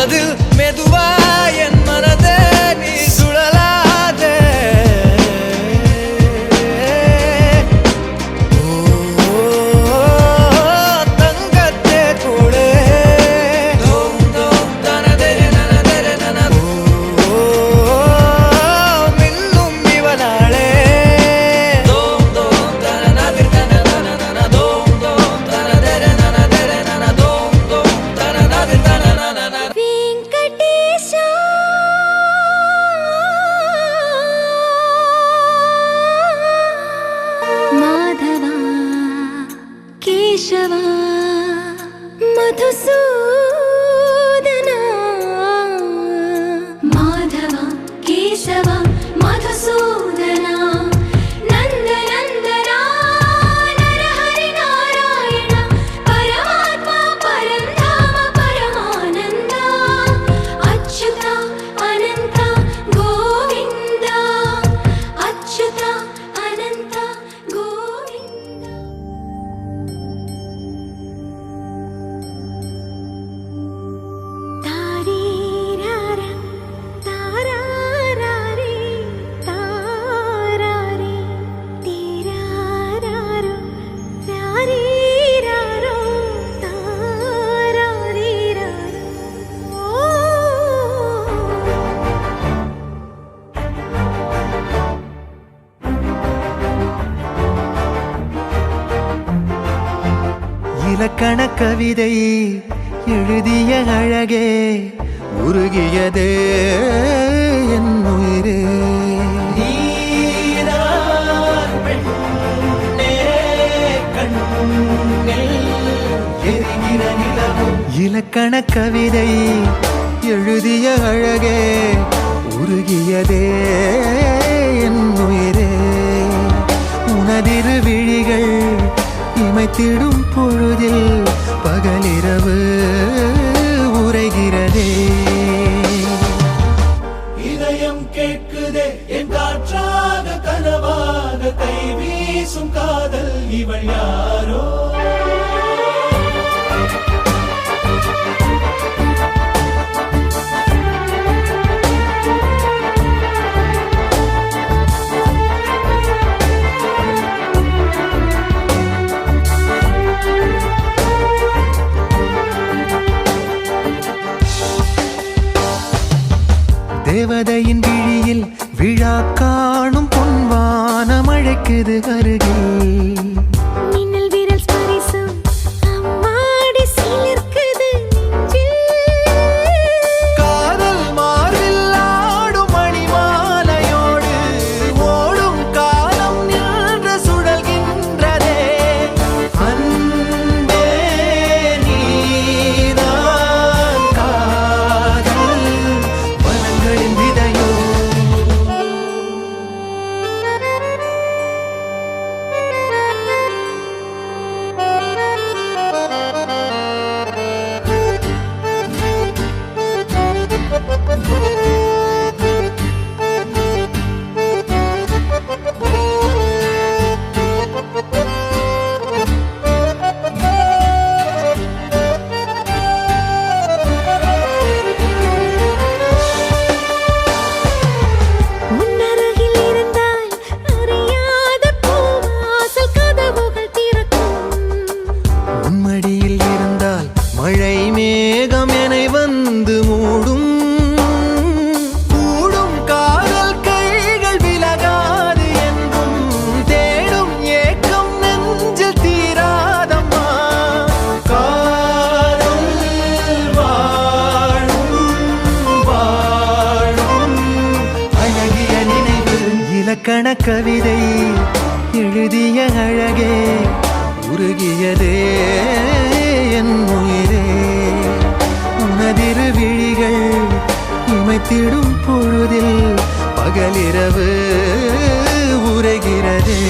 அதில் மெதுவா என் மனதே நீ சுழலாதே. தங்கத்தே கூட மின்னும் இவனாளே. மாதவா கேசவா மதுசூதனா. மாதவா கேசவா மதுசூதனா. நந்த நந்தனா நரஹரி நாராயண பரமாத்மா பரந்தாம பரமானந்தா. அச்சுதா அனந்தா கோவிந்தா. அச்சுதா அனந்தா கோவிந்தா. தாரீராரா தாராரே தாராரே தீராராரோ ராரீராரோ தாராரீராரோ. இலக்கண கவிதை எழுதிய அழகே உருகியதே என் உயிரே. இலக்கண கவிதை எழுதிய அழகே உருகியதே என் உயிரே. உனதிரு விழிகள் இமைத்திடும் பொழுதில் பகலிரவு உரைகிறதே. இதயம் கேட்குதே என் காற்றாக கனவாக கை வீசும் காதல் இவள் யாரோ. தேவதையின் விழியில் விழா காணும் பொன்வானம் அழைக்குது அருகில். மின்னல் விரல் ஸ்பரிசம் அம்மாடி சிலிர்க்குது நெஞ்சில். காதல் மார்பில் ஆடும் மணிமாலையோடு ஓடும் காலம் நின்று சுழல்கின்றதே. அன்பே நீதான் காதல் வனங்களின் விதையோ. உன்னருகில் இருந்தால் அறியாத பூவாசல் கதவுகள் திறக்கும். உன்மடியில் இருந்தால் மழை மேகம் எனை வந்து மூடும். கூடும் காதல் கைகள் விலகாது என்றும் தேடும் ஏக்கம் நெஞ்சில் தீராதம்மா. காதல் வாழும் வாழும் அழகிய நினைவு. இலக்கண கவிதை எழுதிய அழகே உருகியதே என் உயிரே. உனதிரு விழிகள் இமைத்திடும் பொழுதில் பகலிரவு உரைகிறதே.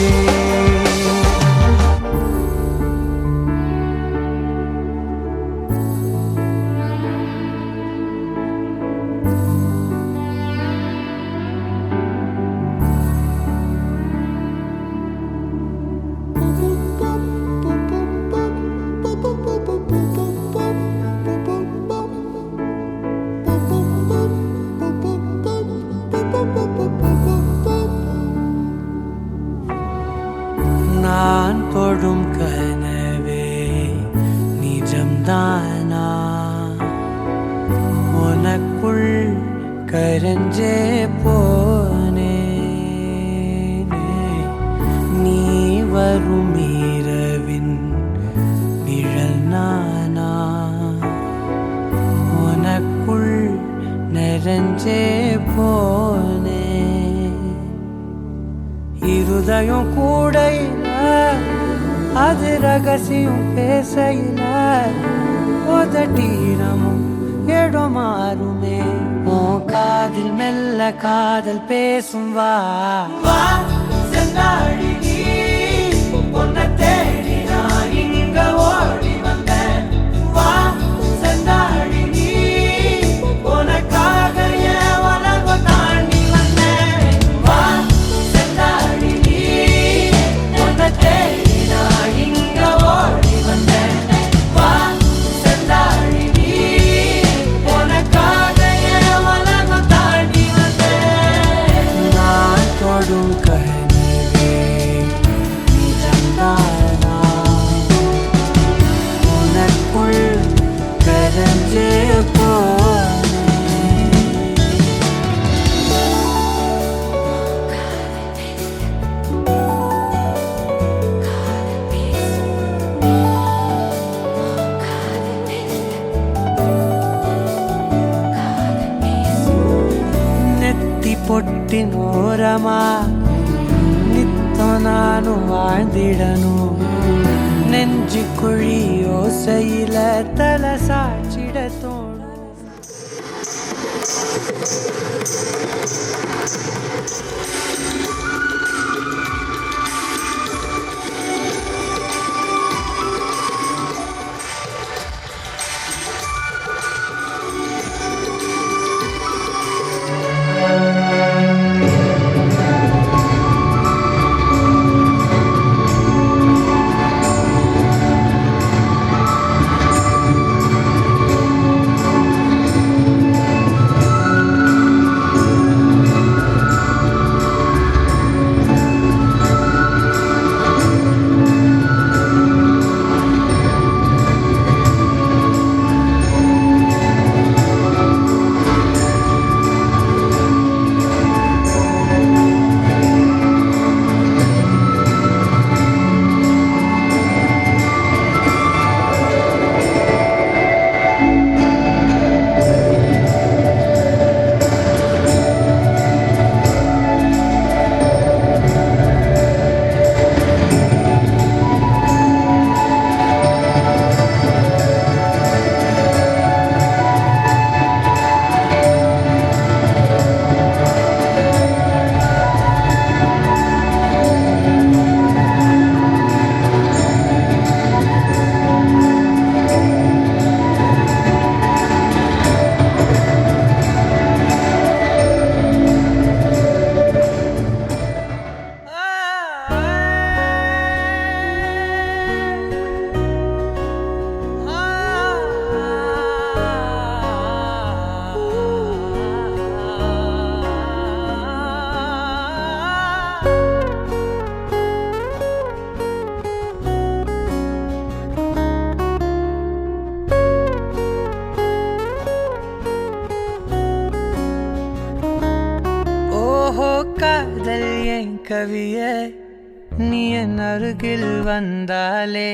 உனக்குள் கரஞ்சே போனே நீ வரும் இரவின் நிழல் நானா உனக்குள் நிறைஞ்சே போனே இருதயம் கூடையில அது ரகசியம் பேசையில உதட்டீரமும் இடம் மாறுமே உன் காதில் மெல்ல காதல் பேசும் வா வா செந்தாழி நீ உன்னை தேடி நான் இங்க ஓடி வந்தேன் வா செந்தாழி நீ உனக்காக என் உலகம் தாண்டி வந்தேன் வா செந்தாழி நீ உன்னை தேடி நான் இங்க ஓடி வந்தேன் வா செந்தாழி நீ உனக்காக என் உலகம் தாண்டி வந்தேன் நான் தொடும் கனவே நிஜம்தானா உனக்குள் கரஞ்சே போனே ನೆತ್ತಿ ಪೊಟ್ಟಿನೋರಮ ನಿತ್ತ ನಾನು வாழ்ந்திடನು நெஞ்சு குழி ஓசையில தலை சாச்சிட தோணும் காதல் என் கவியே நீ என் அருகில் வந்தாலே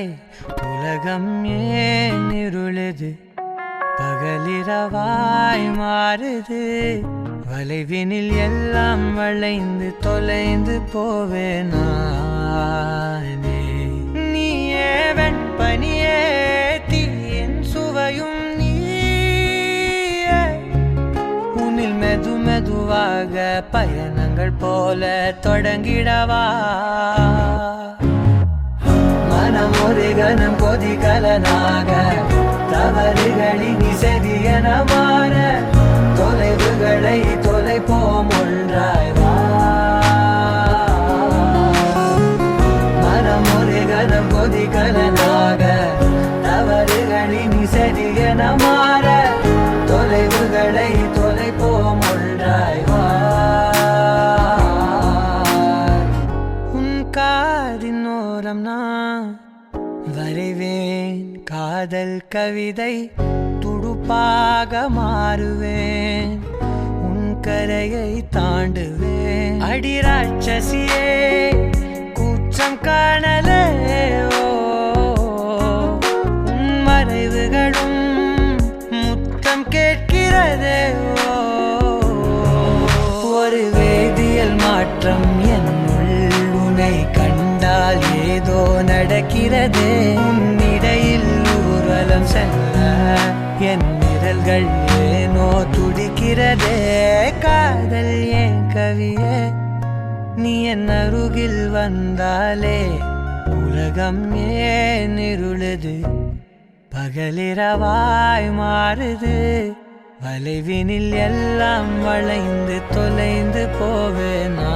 உலகம் ஏன் இருளுது பகலிரவாய் மாறுது வளைவினில் எல்லாம் வளைந்து தொலைந்து போவேனே நீயே வெண்பனியே தீயின் சுவையும் நீயே உன்னில் மெது மெதுவாக பயணங்கள் போல தொடங்கிடவா மனம் ஒரு கணம் கொதிகலனாக தவறுகளின் இசையன மாற தொலைவுகளை தொலைப்போம் ஒன்றாய் வா மனம் ஒரு கணம் கொதிகலனாக தவறுகளின் இசையன மாற தொலைவுகளை தொலைப்போம் ஒன்றாய் வா உன் காதின் ஓரம் நான் வரைவேன் காதல் கவிதை துடு நெருப்பாக மாறுவேன், உன் கரையை தாண்டுவேன். அடி ராட்சசியே கூச்சம் காணலே, உன் மறைவுகளும் முத்தம் கேட்கிறதே. ஒரு வேதியியல் மாற்றம் என்னுள், உன்னை கண்டால் ஏதோ நடக்கிறதே. உன்னிடையில் ஊர்வலம் செல்ல என் விரல்கள் ஏனோ துடிக்கிறதே. காதல் ஏன் கவியே, நீ என் அருகில் வந்தாலே உலகம் ஏன் இருளுது, பகலிரவாய் மாறுது. வளைவினில் எல்லாம் வளைந்து தொலைந்து போவேனா.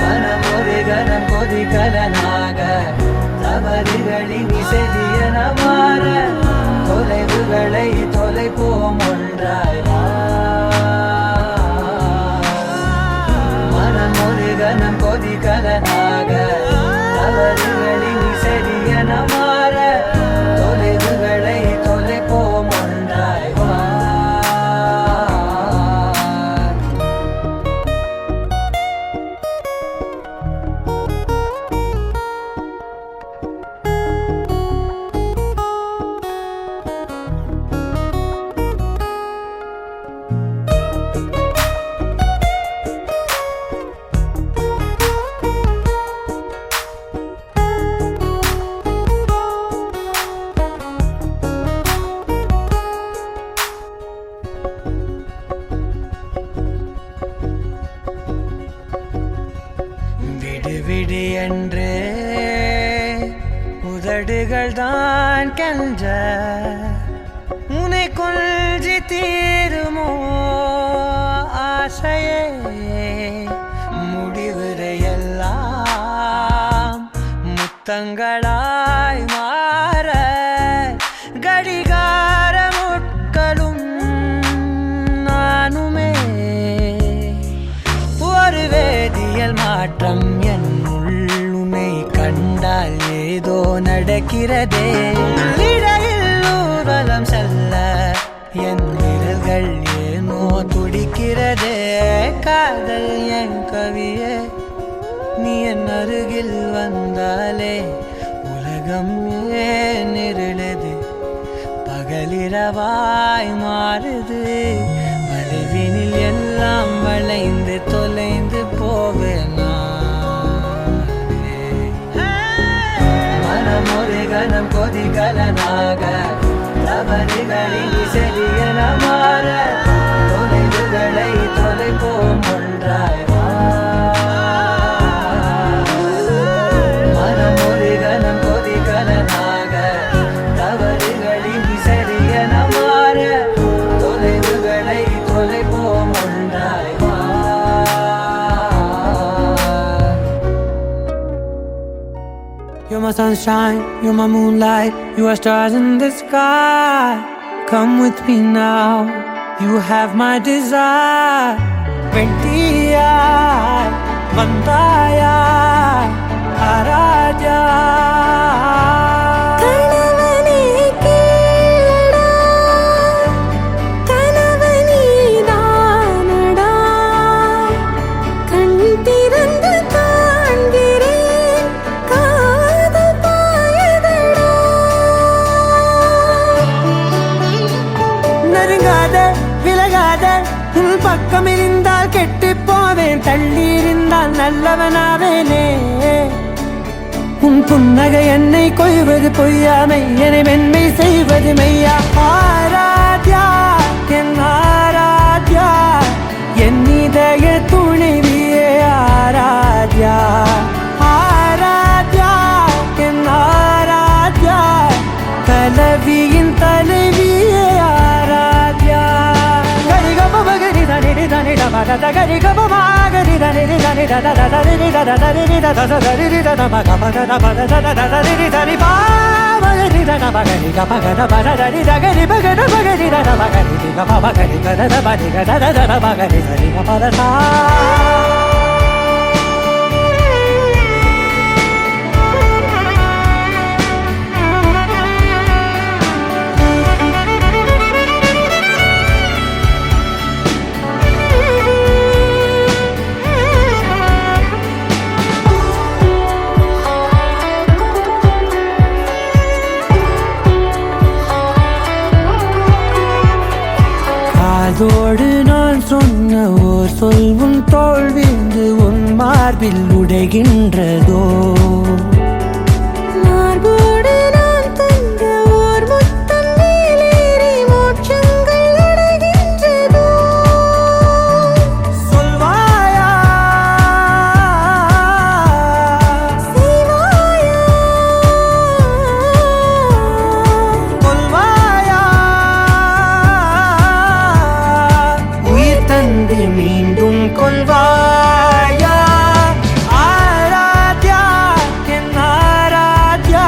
மனம் ஒரு கணம் கொதிகலனாக, தவறுகளின் இசையன மாற, தொலைவுகளை தொலைப்போம் ஒன்றாய். மனம் ஒரு கணம் கொதிகலனாக, தவறுகளின் இசையன மாற, தொலைவுகளை தொலைப்போம் ஒன்றாய். விடு என்று உதடுகள் தான் கென்ற, உன்னை கொள்ஜி தீருமோ ஆசையே. முடிவுரையெல்லாம் முத்தங்களாய் மாற, கடிகார முட்களும் நானுமே. ஒரு வேதியியல் மாற்றம் என்னுள், உன்னை கண்டால் ஏதோ நடக்கிறதே. இடையில் ஊர்வலம் செல்ல என் விரல்கள் ஏனோ துடிக்கிறதே. காதல் என் கவியே, நீ என் அருகில் வந்தாலே உலகம் ஏன் இருளுது, பகலிரவாய் மாறுது. வளைவினில் எல்லாம் வளைந்து தொலைந்து போவேனா. மனம் ஒரு கணம் கொதிகலனாக, தவறுகளின் இசையன மாற, தொலைவுகளை தொலைப்போம் ஒன்றாய். மனம் ஒரு கணம் கொதிகலனாக, தவறுகளின் இசையன மாற, தொலைவுகளை தொலைப்போம் ஒன்றாய். You're my sunshine, you're my moonlight, you are stars in the sky. Come with me now, you have my desire. Vendiya, Vandaya, Araja. கணவனே கேளடா, கணவனே தானடா, கண் திறந்து காண்கிறேன், காதல் பாயுதடா. நெருங்காத விலகாத, உன் பக்கம் இருந்தால் கெட்டு போவேன், தள்ளி இருந்தால் நல்லவனாவேனே. உன் புன்னகை என்னை கொய்வது பொய்யாமை, என்னை மென்மை செய்வது மெய்யா. ஆராத்யா என் ஆராத்யா, என் இதய துணைவியே ஆராத்யா. ஆராத்யா என் ஆராத்யா, கலவியின் தலைவியே ஆராத்யா. கரிகப பகரி தனி தனி டபக கரி கப மாகரி தனி தனி தத தரி தத தரி தத தரி தத மக பக பத தத தரி தரி பாவரி தன பகரி கபக பத தரி தகரி பகட பகரி தத பகரி கப பகரி கத பதி கத தத பகரி தரி பத சா. காதோடு நான் சொன்ன ஓர் சொல் உன் தோள் வீழ்ந்து உன் மார்பில் உடைகின்றதோ மார்போடு நான் தந்த ஓர் முத்தம் மேலேறி மோட்சங்கள் அடைகின்றதோ சொல்வாயா செய்வாயா கொல்வாயா உயிர் தந்து மீண்டும் கொல்வாயா ஆராத்யா என் ஆராத்யா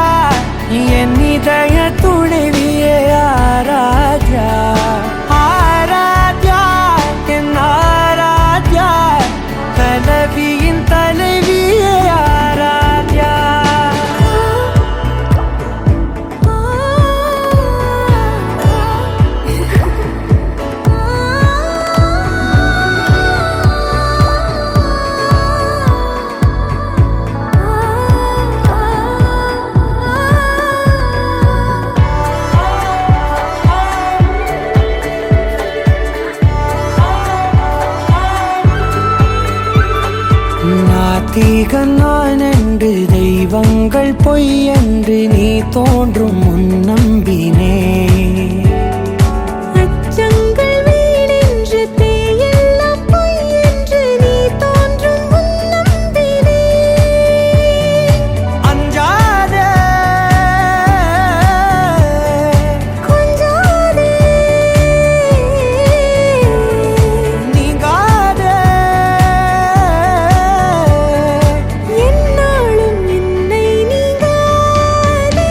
என் இதய துணைவியே ஆராத்யா ஆராத்யா என் ஆராத்யா கலவியின் தலைவியே ஆராத்யா நாத்திகன் நான் என்று தெய்வங்கள் பொய் என்று நீ தோன்றும் முன் நம்பினே அச்சங்கள் வீணென்று தேயெல்லாம் பொய் என்று நீ தோன்றும் முன் நம்பினே அஞ்சாதே கொஞ்சாதே நீங்காதே என்னாலும் என்னை நீங்காதே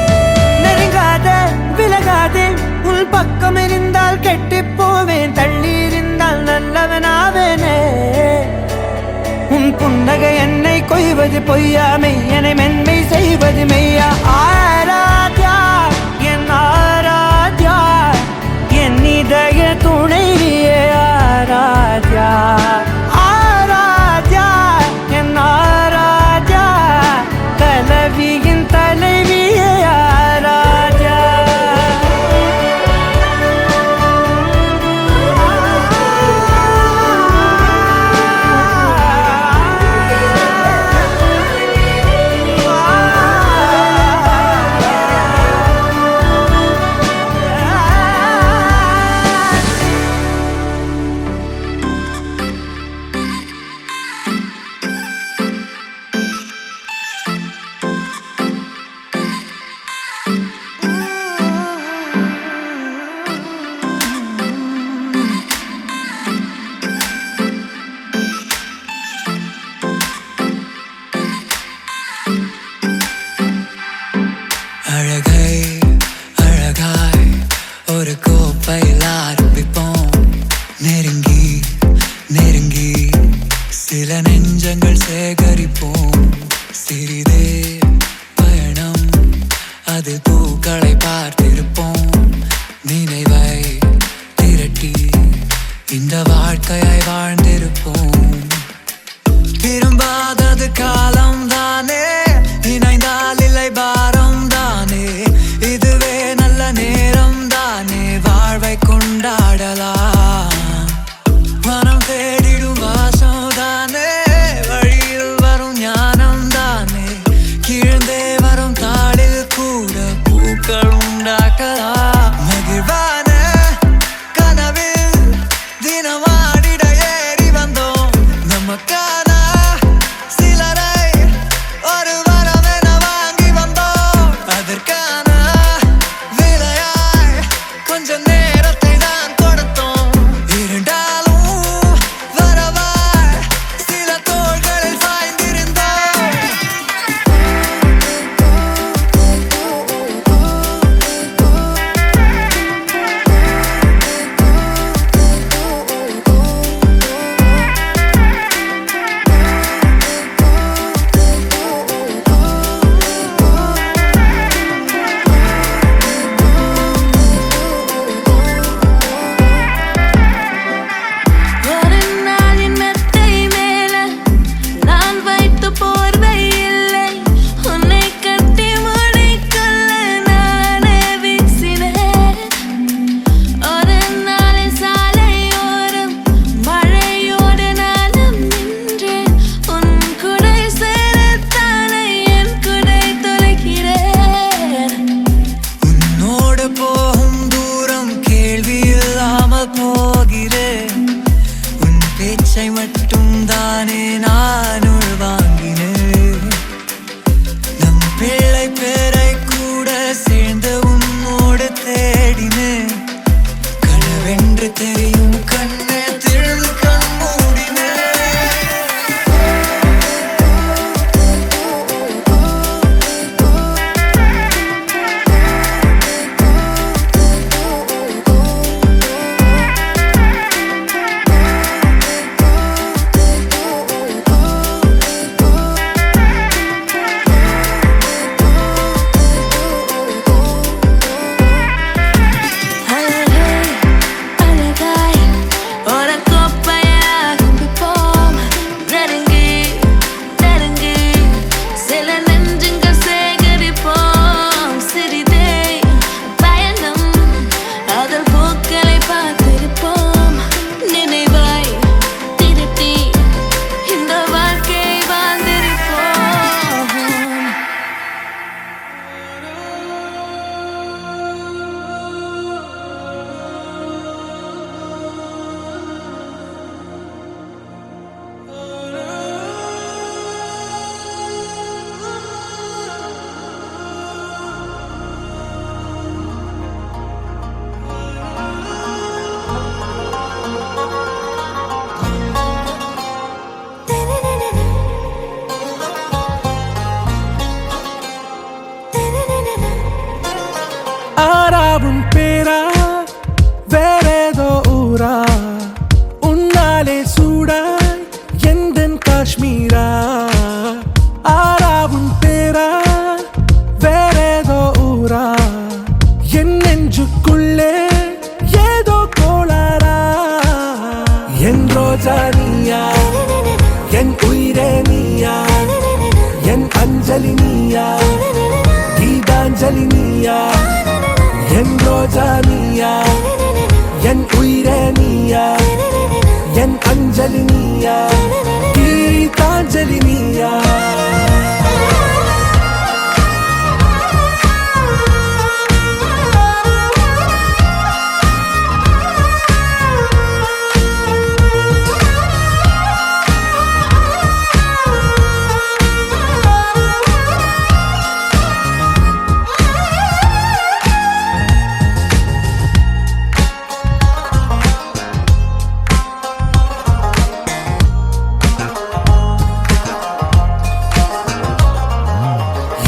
நெருங்காதே விலகாதே உள் பக்கம் இருந்தால் கெட்டிப் போவேன் தள்ளி இருந்தால் நல்லவனாவேனே உன் புன்னகை என்னை கொய்வது பொய்யாமை என்னை மென்மை செய்வது மெய்யா ஆராத்யா என் ஆராத்யா என் இதய துணைவியே ஆராத்யா ஆராத்யா என் ஆராத்யா கலவியின் தலைவியே ஆராத்யா அழகை அழகாய் ஒரு கோப்பையில் ஆரம்பிப்போம் நெருங்கி நெருங்கி சில நெஞ்சங்கள் சேகரிப்போம் சிறிதே பயணம் அது பூக்களை பார்த்திருப்போம் நினைவை திரட்டி இந்த வாழ்க்கையாய் வாழ்ந்திருப்போம் விரும்பாதது காலம் தானே இணைந்தால் இல்லை பாரம் தானே இதுவே நல்ல நேரம் தானே வாழ்வை கொண்டாடலாம் மனம் தேடிடும் வாசம் தானே வழியில் வரும் ஞானம் தானே கீழ்ந்தே வரும் தாளில் கூட பூக்கள் உண்டாக்கலாம் மகிழ்வான கனவில் தினமாடிட ஏறி வந்தோம் நமக்கான சிலரை ஒரு வரமென வாங்கி வந்தோம் அதற்கான விலையாய் கொஞ்ச நேரத்தை தான் கொடுத்தோம் இருந்தாலும் வரவாய் சில தோள்களில் சாய்ந்திருந்தோம் ரோஜா நீயா என் உயிரே நீயா என் அஞ்சலி நீயா கீதாஞ்சலி நீயா என் ரோஜா நீயா என் உயிரே நீயா என் அஞ்சலி நீயா கீதாஞ்சலி நீயா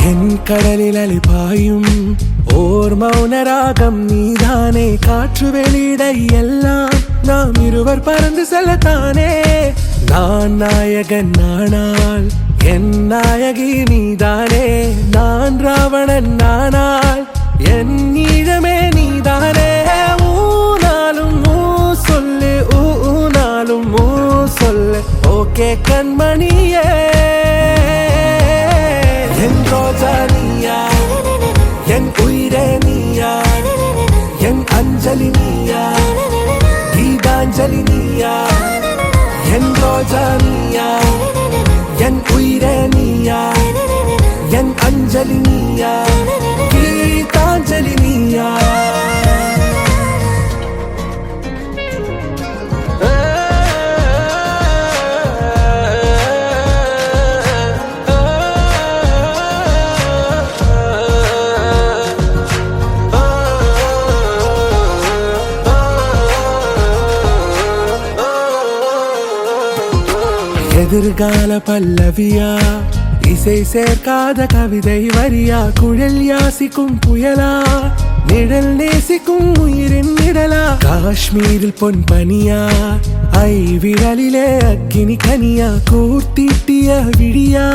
என் கடலில் அலிபாயும் ஓர் மௌனராகம் நீதானே காற்று வெளியிட எல்லாம் நாம் இருவர் பறந்து செல்லத்தானே நான் நாயகன் நானால் என் நாயகி நீதானே நான் ராவணன் நானால் என் ஈழமே நீதானே ஊனாலும் ஊ சொல்லு ஊனாலும் ஊ சொல்லு ஓகே கண்மணியே என் ரோஜா நீயா என் உயிரே நீயா என் அஞ்சலி நீயா கீதாஞ்சலி நீயா என் ரோஜா நீயா என் உயிரே நீயா என் அஞ்சலி நீயா கீதாஞ்சலி நீயா எதிர்கால பல்லவியா இசை சேர்க்காத கவிதை வரியா குழல் யாசிக்கும் புயலா நிழல் நேசிக்கும் உயிரின் நிழலா காஷ்மீரில் பொன் பனியா ஐ விரலிலே அக்கினி கனியா கூர்த்திட்டிய விழியா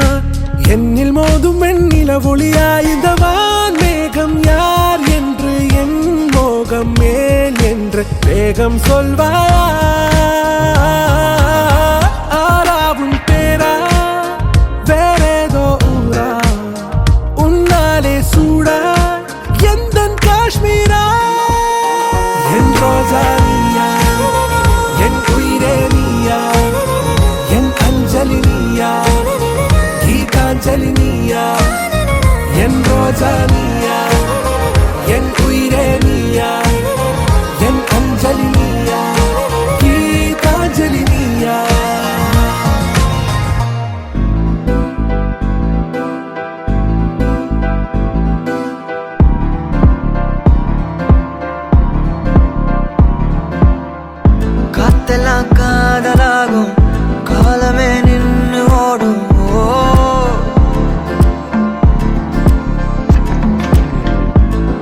என்னில் மோதும் வெண்ணில ஒளியா இந்த வான் மேகம் யார் என்று என் மோகம் மேல் என்று வேகம் சொல்வாயா கீதாஞ்சலி நீயா என் ரோஜா நீயா என் உயிரே நீயா என் அஞ்சலி நீயா கீதாஞ்சலி நீயா காத்தெல்லாம் காதலாகும் காலமே நின்று ஓடும்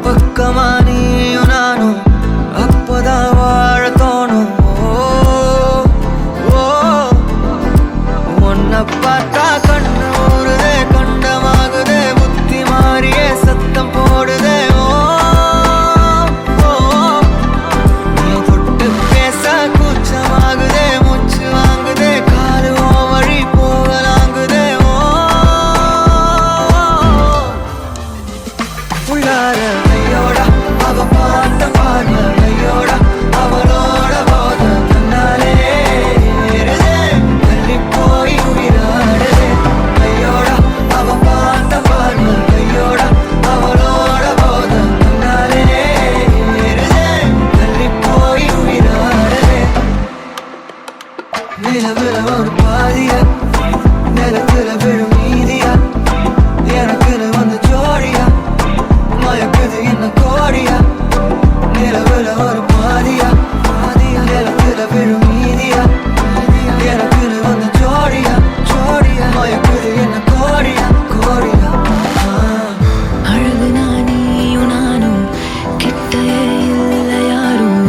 பக்கமா நீயும் நானும் அப்பதான் வாழ தோணும் உன்னை பார்த்தா கண்ணு ஊறுதே கண்டமாகுதே புத்தி மாறியே சத்தம் போடுதே நீ தொட்டு பேச கூச்சமாகுதே மூச்சு வாங்குதே காலு வழி போகலாங்குதே உள்ளார ஐயோட அவ பார்த்த பார்வை ஐயோட அவளோட போத தன்னாலே தள்ளி போய் உயிராடுதே ஐயோட அவ பார்த்த பார்வை ஐயோட அவளோட போத தன்னாலே தள்ளி போய் உயிராடுதே நிலவுல ஒரு பாதியா நிலத்துல விழும் மீதியா எனக்குன்னு வந்து ஜோடியா மயக்குது என்ன கோடியா நிலவுல ஒரு பாதியா நிலத்துல விழும் மீதியா எனக்குன்னு வந்து ஜோடியா மயக்குது என்ன கோடியா அழகு நானியும் நானும் கிட்டே இல்லை யாரும்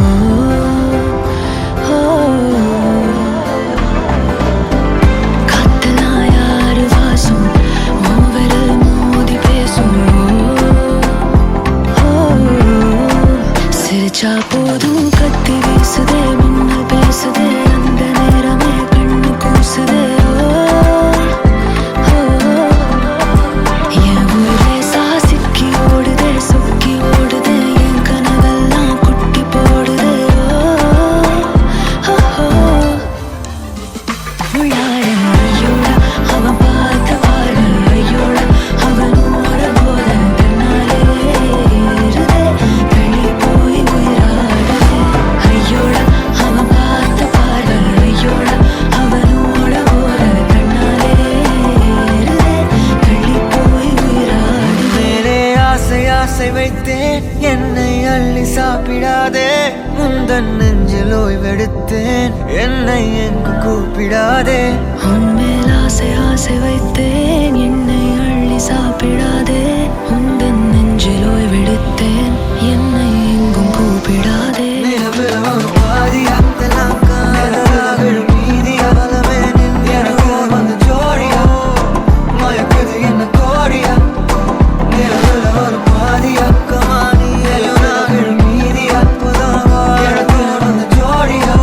காத்தெல்லாம் யாரு வாசம் மூவரில் மோதி பேசும் சிரிச்சா போதும் கத்தி வீசுதே மின்னல் பேசுதே அந்த நேரமே கண்ணு கூசுதே என் ஊரே சாசிக்கி ஓடுதே சொக்கி ஓடுதே என் கனவெல்லாம் குட்டி போடுதே உள்ளார ஐயோட அவன் பார்த்த பாரு ஐயோட அவன் ஓர போத கண்ணாலே ஏறுதே வெளி போய் உயிராடுதே ஐயோட அவன் பார்த்த பாரு ஐயோட அவன் ஓர போத கண்ணாலே ஏறுதே வெளி போய் உயிராடுதே மேலே ஆசை ஆசை வைத்தேன் என்னை அள்ளி சாப்பிடாதே முந்தன் நெஞ்சில் ஓய்வெடுத்தேன் என்னை எங்கு கூப்பிடாதே உன்மேல் ஆசை ஆசை வைத்தேன் என்னை அள்ளி சாப்பிடாதே உந்தன் நெஞ்சில் ஓய்வெடுத்தேன் என்னை எங்கும் கூப்பிடாதே நிலவுல ஒரு பாதியா தெல்லாம் காதலா விழும் மீதியா பலமே நின்று எனக்கு வந்து ஜோடியா மயக்குது என்ன கோடியா நிலவுல ஒரு பாதியா கமானி எலுனா விழும் மீதியா புதாவா எனக்கு வந்து ஜோடியா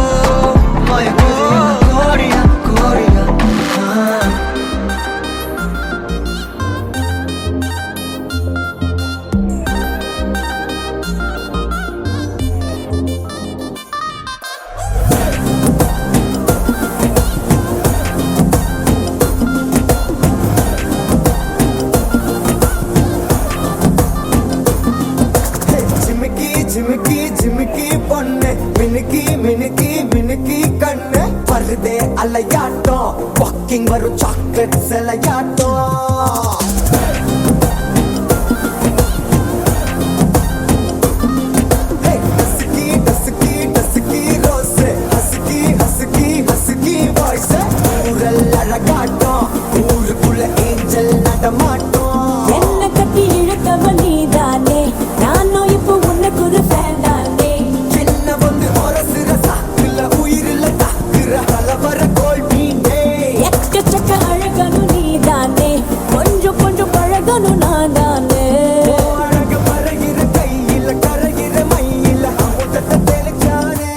மயக்குது என்ன கோடியா கோடியா ஜிமிக்கி ஜிமிக்கி ஜிமிக்கி பொண்ணு மினுக்கி மினுக்கி மினுக்கி கண்ணு வருதே அலையாட்டம் வாக்கிங் வரும் சாக்லேட் சிலையாட்டம் dusky dusky dusky rose husky husky husky voice ஊரல் அழகாட்டம் ஊருக்குள்ள ஏஞ்சல் நடமாட்டம் என்ன கட்டி இழுத்தவ நீதானே நானும் இப்போ உனக்கு ஒரு ஃபேன் தானே என்ன வந்து ஒரசுற சாக்குல உயிரில தாக்குற கலவர கோல் மீனே எக்கச்சக்க அழகனும் நீதானே கொஞ்சம் கொஞ்சம் பழகனும் நான் தானே அழக பறகிற கையில கரைகிற மயில அமுதத்தை தெளிச்சானே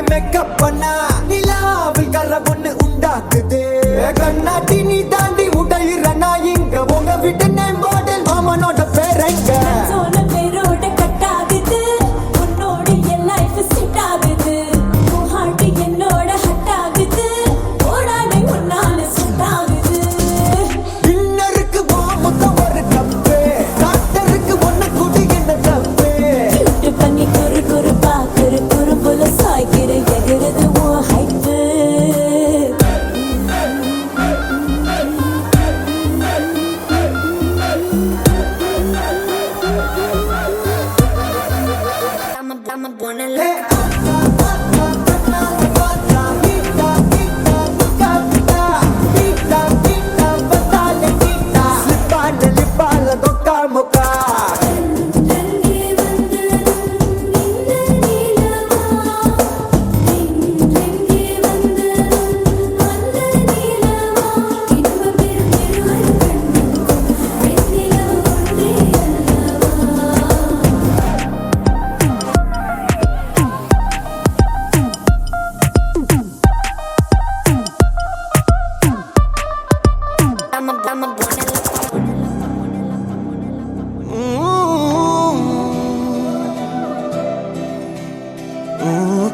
மேக்கப் பண்ணா நிலாவில் கர ஒண்ணு உண்டாக்குது கண்ணாடி நீ தாண்டி உடையிறனா இங்க உங்க வீட்டு நேம் மாடல் மாமனோட பேரங்க சோன பேரோட கட் ஆகுது உன்னோட என் லைஃப் செட் ஆகுது உன் ஹார்ட் என்னோட ஹட் ஆகுது ஓடானே உன்னால செட் ஆகுது டின்னருக்கு வாமுத்த ஒரு கப்பு டாக்டருக்கு ஒண்ணு குடி என்ன தப்பு கியூட் பண்ணி குறு குறு பாக்குற குறும்புல சாய்க்கிற எகிறது உன் ஹைப்பு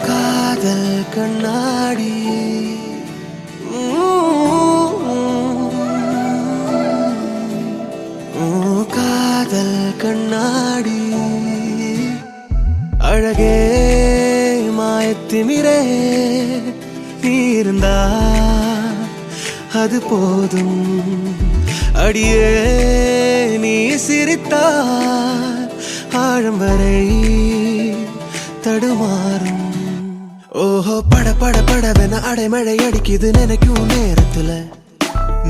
காதல் கண்ணாடி காதல் கண்ணாடி அழகே மாயத்திமிரே நீ இருந்தா அது போதும் அடியே நீ சிரித்தார் ஆழம் வரை தடுமாறும் ஓஹோ பட பட படவென அடைமழை அடிக்குது நினைக்கும் நேரத்துல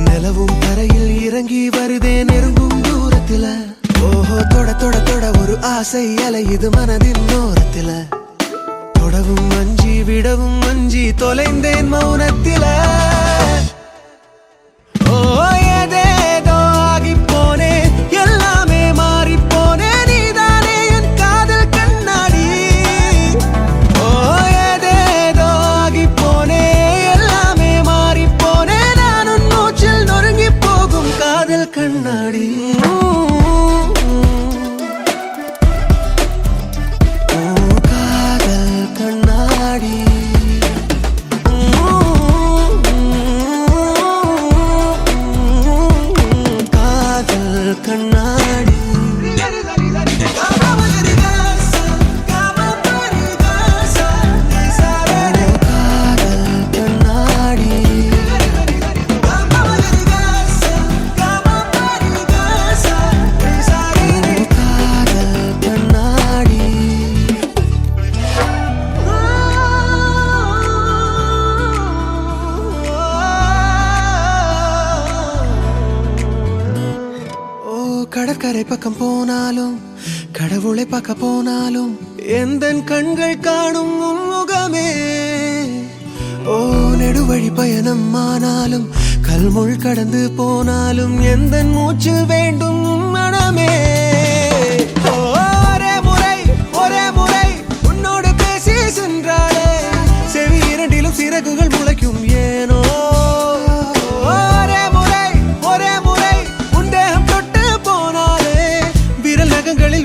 நிலவும் தரையில் இறங்கி வருதே நெருங்கும் தூரத்துல ஓஹோ தொட தொட தொட ஒரு ஆசை அலையுது மனதின் ஓரத்துல தொடவும் அஞ்சி விடவும் அஞ்சி தொலைந்தேன் மௌனத்தில ஓ ஏதேதோ ஆகி போனேன் எல்லாமே மாறி போனேன் நீதானே என் காதல் கண்ணாடி ஓ ஏதேதோ ஆகி போனேன் எல்லாமே மாறி போனேன் நான் உன் மூச்சில் நொறுங்கி போகும் காதல் கண்ணாடி கடற்கரை பக்கம் போனாலும் கடவுளை பார்க்க போனாலும் எந்தன் கண்கள் காணும் உன் முகமே ஓ நெடுவழி பயணம் ஆனாலும் கல்முள் கடந்து போனாலும் எந்தன் மூச்சு வேண்டும் உன் மனமே ஓ, ஒரே முறை உன்னோடு பேசி சென்றாலே செவி இரண்டிலும் சிறகுகள் முளைக்கும் ஏனோ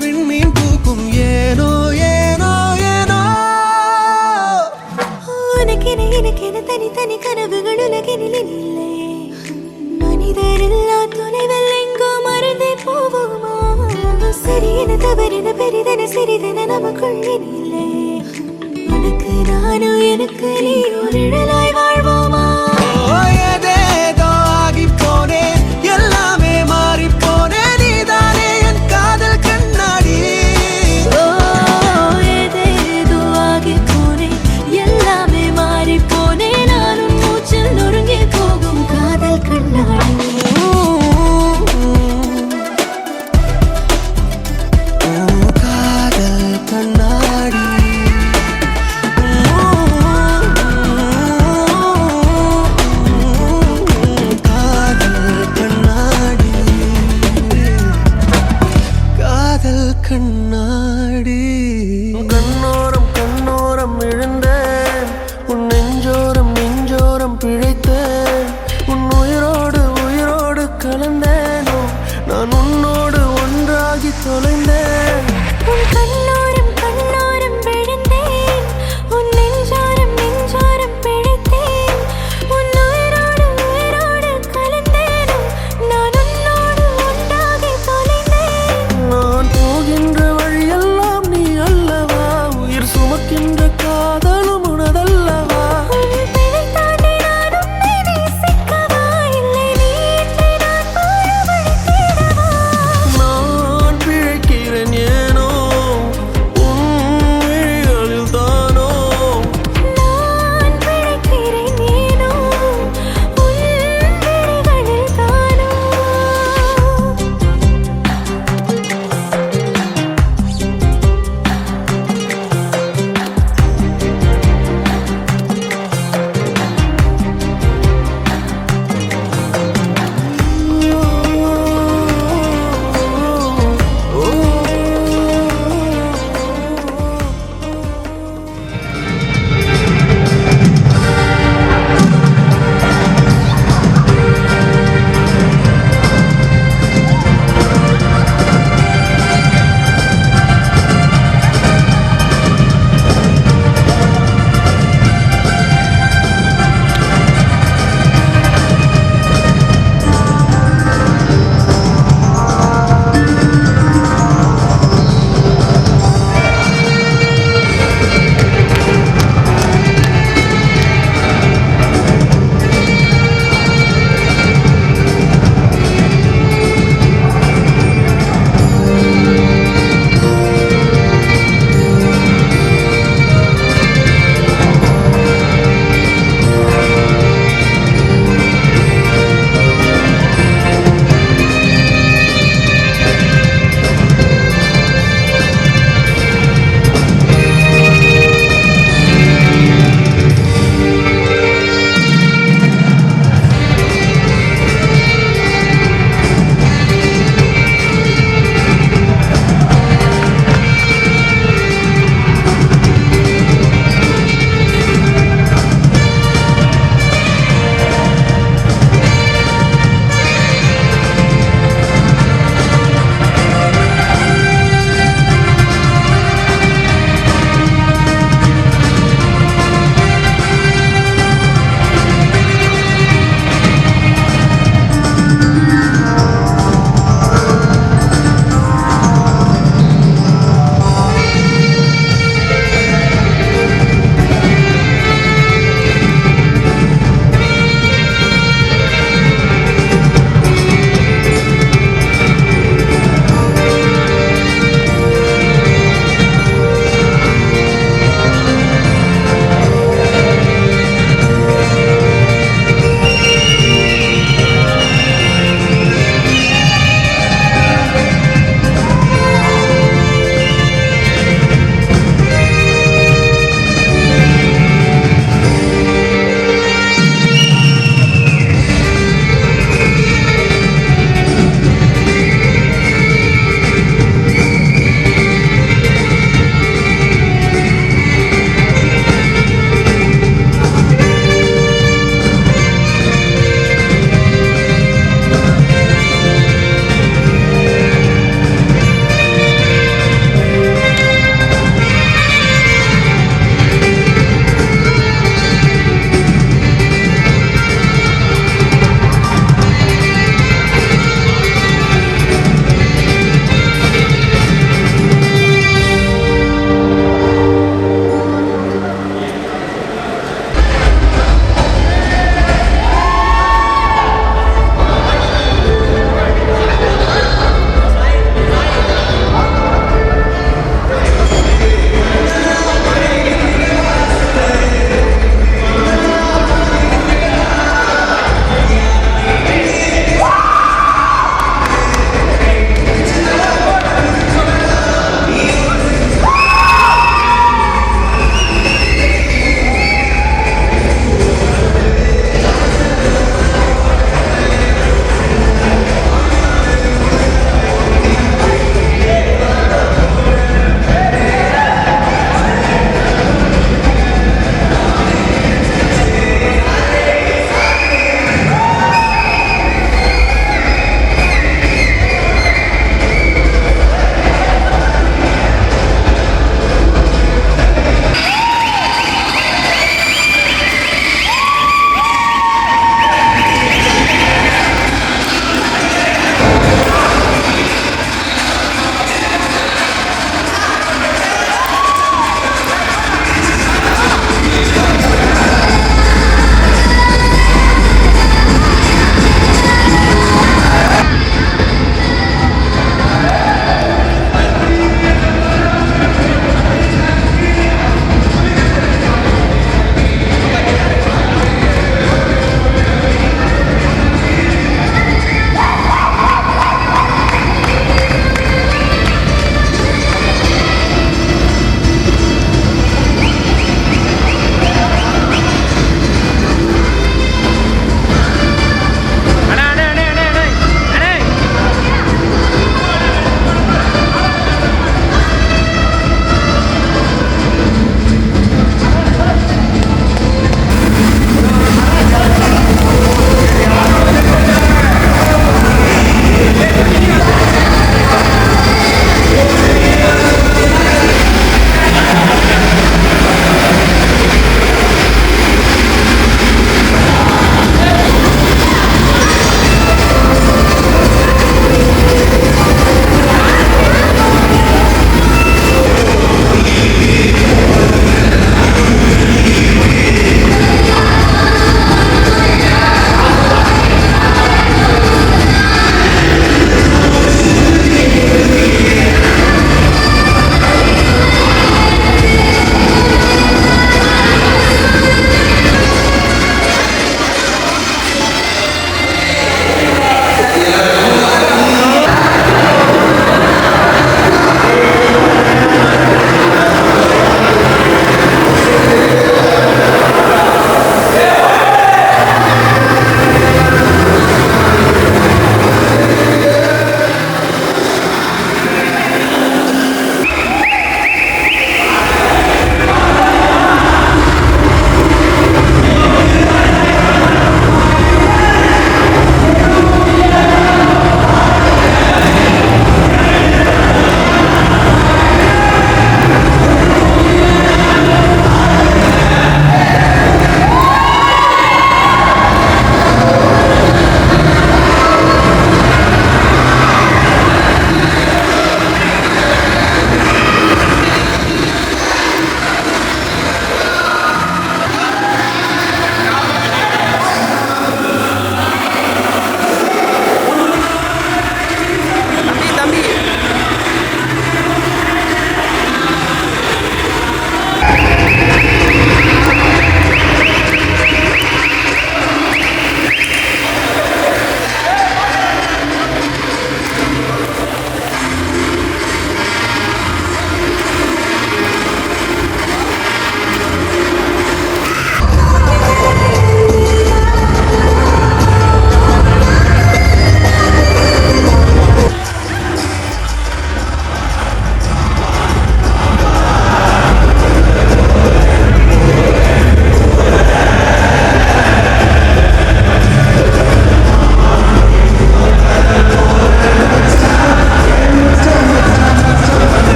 விண்மீன் பூக்கும் ஏனோ ஏனோ ஏனோ உனக்கென தனி தனி கனவுகள் உலகினில் இல்லை மனிதரில்லா தொலைவில் எங்கோ மறந்தே போவோமா சரியென தவறென பெரிதென சிறிதென நமக்குள் இல்லை உனக்கு நானும் எனக்கு நீ ஒரு நிழலாய் வாழ்வோமா ஏதேதோ ஆகி போனேன் எல்லாமே மாறி போனேன் நீதானே என் காதல் கண்ணாடி ஏதேதோ ஆகி போனேன் எல்லாமே மாறி போனேன் நானும் மூச்சில் நொறுங்கி போகும் காதல் கண்ணாடி காதல் கண்ணாடி கண்ணாடி கண்ணோரம் கண்ணோரம் விழுந்தேன் உன் நெஞ்சோரம் நெஞ்சோரம் பிழைத்தேன் உன் உயிரோடு உயிரோடு கலந்தேனோ நான் உன்னோடு ஒன்றாகி தொலைந்தேன் உன் கண்ணோரம் கண்ணோரம் விழுந்தேன் உன் நெஞ்சோரம் நெஞ்சோரம் பிழைத்தேன் உன் உயிரோடு உயிரோடு கலந்தேனோ நான் உன்னோடு ஒன்றாகி தொலைந்தேன் நான் போகின்ற வழியெல்லாம் நீ அல்லவா உயிர் சுமக்கின்ற காதலும் உனதல்லவா உன் பிழை தாண்டி நான் உன்னை நேசிக்கவா இல்லை நீ என்னை நான் வாழ வழி தேடவா நான் பிழைக்கிறேன்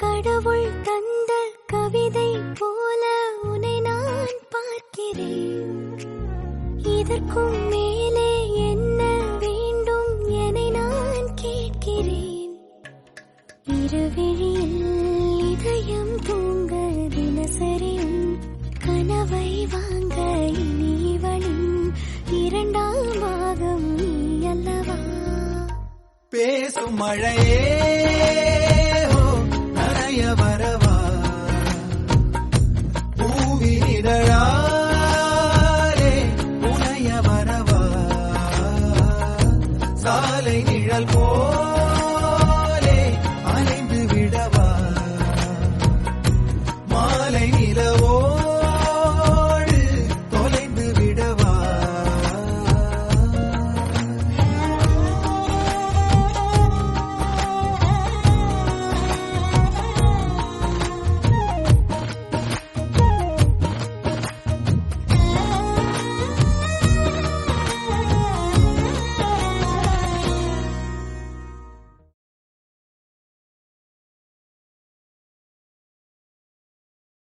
கடவுள் தந்த கவிதை போல உன்னை நான் பார்க்கிறேன். இதற்கும் மேலே என்ன வேண்டும் என நான் கேட்கிறேன். இருவிழியில் இதயம் தூங்க தினசரியும் கனவை வாங்க இனி இவளின் இரண்டாம் பாகம் நீ அல்லவா? பேசும் மழையே ஓ, நனைய வரவா? பூவினிதழாலே உனைய வரவா? சாலை நிழல் போ